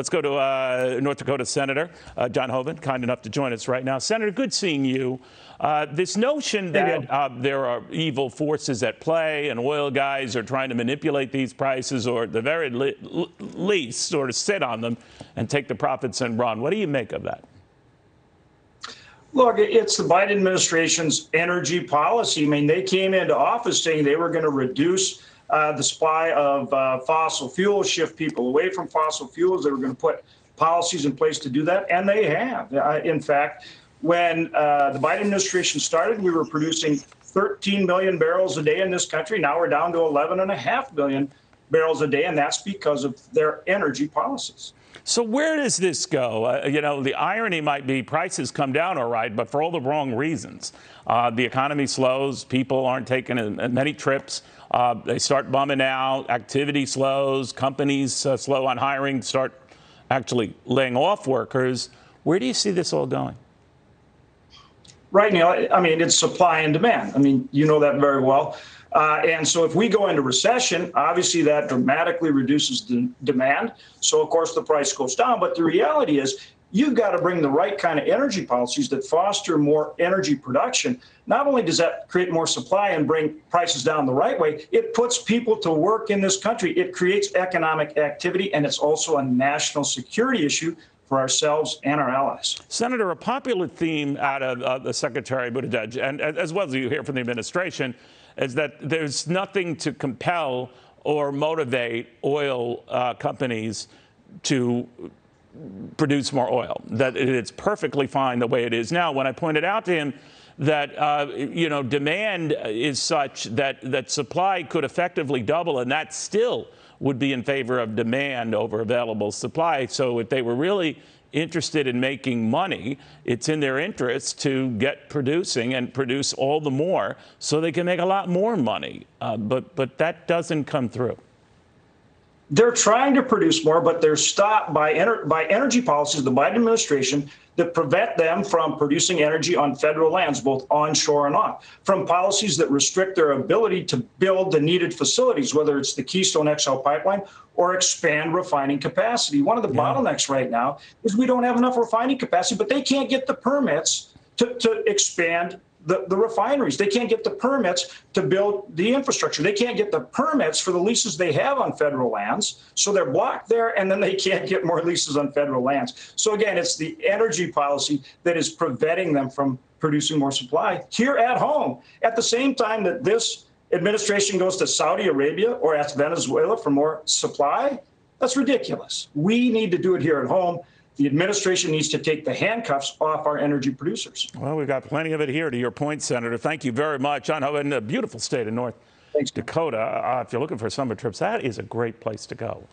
Let's go to North Dakota Senator John Hoeven, kind enough to join us right now. Senator, good seeing you. This notion that there are evil forces at play and oil guys are trying to manipulate these prices, or at the very least sort of sit on them and take the profits and run. What do you make of that? Look, it's the Biden administration's energy policy. I mean, they came into office saying they were going to reduce the supply of fossil fuels, shift people away from fossil fuels. They were going to put policies in place to do that, and they have. In fact, when the Biden administration started, we were producing 13 million barrels a day in this country. Now we're down to 11.5 million barrels a day, and that's because of their energy policies. So where does this go? You know, the irony might be prices come down all right, but for all the wrong reasons. The economy slows. People aren't taking as many trips. They start bumming out. Activity slows. Companies slow on hiring, start actually laying off workers. Where do you see this all going? Right now, I mean, it's supply and demand. I mean, you know that very well. And so if we go into recession, obviously that dramatically reduces the demand. So, of course, the price goes down. But the reality is you've got to bring the right kind of energy policies that foster more energy production. Not only does that create more supply and bring prices down the right way, it puts people to work in this country. It creates economic activity, and it's also a national security issue for ourselves and our allies. Senator, a popular theme out of the Secretary Buttigieg, and as well as you hear from the administration, is that there's nothing to compel or motivate oil companies to produce more oil, that it's perfectly fine the way it is now. When I pointed out to him that, you know, demand is such that supply could effectively double, and that still would be in favor of demand over available supply. So if they were really interested in making money, it's in their interest to get producing and produce all the more so they can make a lot more money. But that doesn't come through. They're trying to produce more, but they're stopped by energy policies of the Biden administration that prevent them from producing energy on federal lands, both onshore and off, from policies that restrict their ability to build the needed facilities, whether it's the Keystone XL pipeline or expand refining capacity. One of the bottlenecks right now is we don't have enough refining capacity, but they can't get the permits to expand the refineries. They can't get the permits to build the infrastructure. They can't get the permits for the leases they have on federal lands. So they're blocked there, and then they can't get more leases on federal lands. So again, it's the energy policy that is preventing them from producing more supply here at home. At the same time that this administration goes to Saudi Arabia or asks Venezuela for more supply, that's ridiculous. We need to do it here at home. The administration needs to take the handcuffs off our energy producers. Well, we've got plenty of it here, to your point, Senator. Thank you very much. John Hoeven, a beautiful state of North Dakota. If you're looking for summer trips, that is a great place to go.